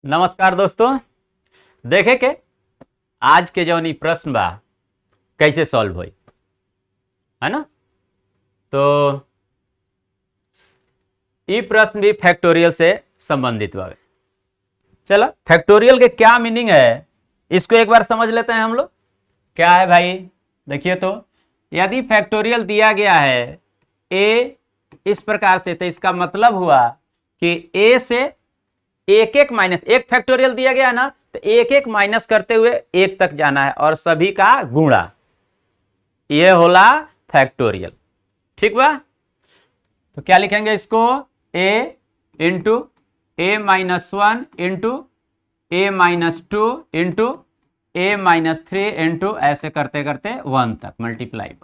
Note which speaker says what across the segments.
Speaker 1: नमस्कार दोस्तों। देखे के आज के जौन ई प्रश्न बा कैसे सॉल्व होई है ना। तो ई प्रश्न भी फैक्टोरियल से संबंधित बावे। चलो फैक्टोरियल के क्या मीनिंग है इसको एक बार समझ लेते हैं हम लोग। क्या है भाई, देखिए तो यदि फैक्टोरियल दिया गया है ए इस प्रकार से, तो इसका मतलब हुआ कि ए से एक एक माइनस, एक फैक्टोरियल दिया गया है ना, तो एक एक माइनस करते हुए एक तक जाना है और सभी का गुणा, ये होला फैक्टोरियल। ठीक बा। तो क्या लिखेंगे इसको, ए इंटू ए माइनस वन इंटू ए माइनस टू इंटू ए माइनस थ्री इंटू ऐसे करते करते वन तक मल्टीप्लाई।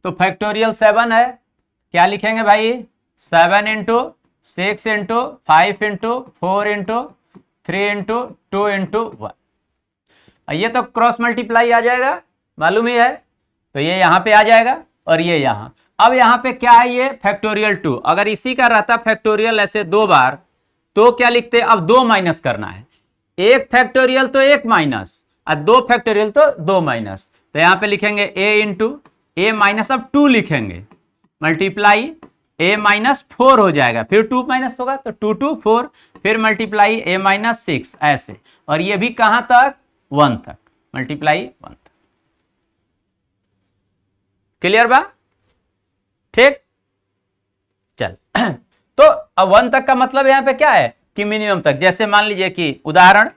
Speaker 1: तो फैक्टोरियल 7 है, क्या लिखेंगे भाई, 7 into 6 into 5 into 4 into 3 into 2 into 1। ये तो क्रॉस मल्टीप्लाई आ जाएगा, मालूम ही है। तो ये यहाँ पे आ जाएगा और ये यहाँ। अब यहाँ पे क्या है, ये फैक्टोरियल 2। अगर इसी का रहता फैक्टोरियल ऐसे दो बार तो क्या लिखते, अब दो माइनस करना है। एक फैक्टोरियल तो एक माइनस और दो फैक्टोरियल तो दो माइनस। तो यहाँ पे लिखेंगे ए इंटू ए माइनस, अब 2 लिखेंगे मल्टीप्लाई ए माइनस 4 हो जाएगा, फिर 2 माइनस होगा तो 2 2 4, फिर मल्टीप्लाई ए माइनस 6 ऐसे, और ये भी कहां तक, 1 तक मल्टीप्लाई 1 तक। क्लियर बा, ठीक। चल तो अब 1 तक का मतलब यहां पे क्या है कि मिनिमम तक। जैसे मान लीजिए कि उदाहरण,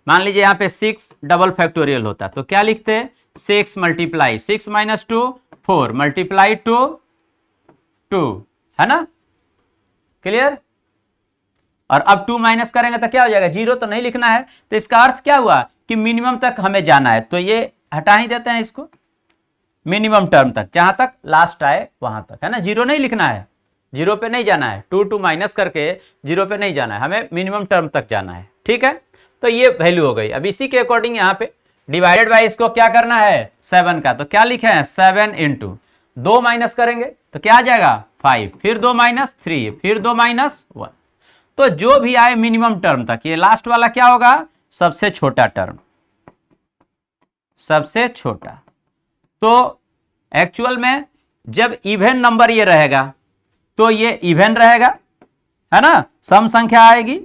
Speaker 1: मान लीजिए यहां पे 6 डबल फैक्टोरियल होता तो क्या लिखते, 6 मल्टीप्लाई 6 माइनस 2 4 मल्टीप्लाई 2 2, है ना। क्लियर। और अब 2 माइनस करेंगे तो क्या हो जाएगा, 0 तो नहीं लिखना है। तो इसका अर्थ क्या हुआ कि मिनिमम तक हमें जाना है, तो ये हटा ही देते हैं इसको, मिनिमम टर्म तक, जहां तक लास्ट आए वहां तक, है ना। 0 नहीं लिखना है, 0 पे नहीं जाना है, 2 माइनस करके 0 पे नहीं जाना है, हमें मिनिमम टर्म तक जाना है। ठीक है, तो ये वैल्यू हो गई। अब इसी के अकॉर्डिंग यहाँ पे डिवाइडेड बाई इसको क्या करना है 7 का, तो क्या लिखे हैं 7 इंटू 2 माइनस करेंगे तो क्या आ जाएगा 5, फिर 2 माइनस 3, फिर 2 माइनस 1। तो जो भी आए मिनिमम टर्म तक, ये लास्ट वाला क्या होगा, सबसे छोटा टर्म, सबसे छोटा। तो एक्चुअल में जब इवन नंबर ये रहेगा तो ये इवन रहेगा, है ना, सम संख्या आएगी।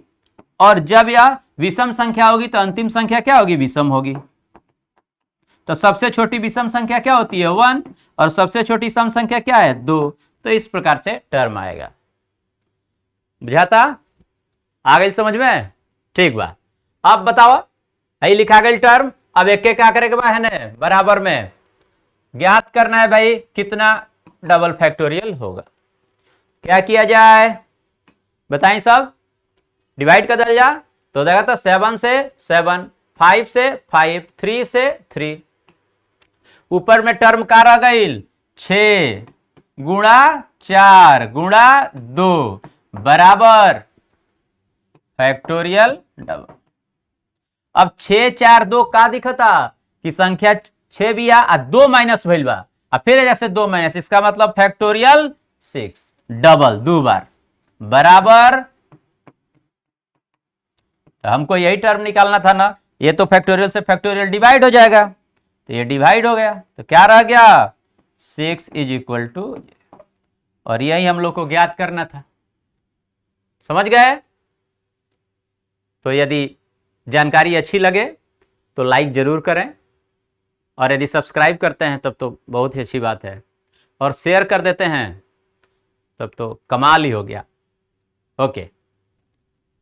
Speaker 1: और जब यह विषम संख्या होगी तो अंतिम संख्या क्या होगी, विषम होगी। तो सबसे छोटी विषम संख्या क्या होती है 1, और सबसे छोटी सम संख्या क्या है 2। तो इस प्रकार से टर्म आएगा। बुझाता, आ गई समझ में, ठीक बा। अब बताओ, यही लिखा गई टर्म। अब एक एक क्या करेगा है ना, बराबर में ज्ञात करना है भाई कितना डबल फैक्टोरियल होगा। क्या किया जाए बताएं सब, डिवाइड कर दिया जा तो देखा तो 7 से 7, 5 से 5, 3 से 3, ऊपर में टर्म का रह गई 6 गुणा 4 गुणा 2 बराबर फैक्टोरियल डबल। अब 6 4 2 का दिखता कि संख्या 6 भी आ 2 माइनस भइल बा, और फिर जैसे 2 माइनस, इसका मतलब फैक्टोरियल 6 डबल 2 बार बराबर। तो हमको यही टर्म निकालना था ना, ये तो फैक्टोरियल से फैक्टोरियल डिवाइड हो जाएगा, तो ये डिवाइड हो गया तो क्या रह गया 6 इज इक्वल टू, और यही हम लोग को ज्ञात करना था। समझ गए। तो यदि जानकारी अच्छी लगे तो लाइक जरूर करें, और यदि सब्सक्राइब करते हैं तब तो बहुत ही अच्छी बात है, और शेयर कर देते हैं तब तो कमाल ही हो गया। ओके।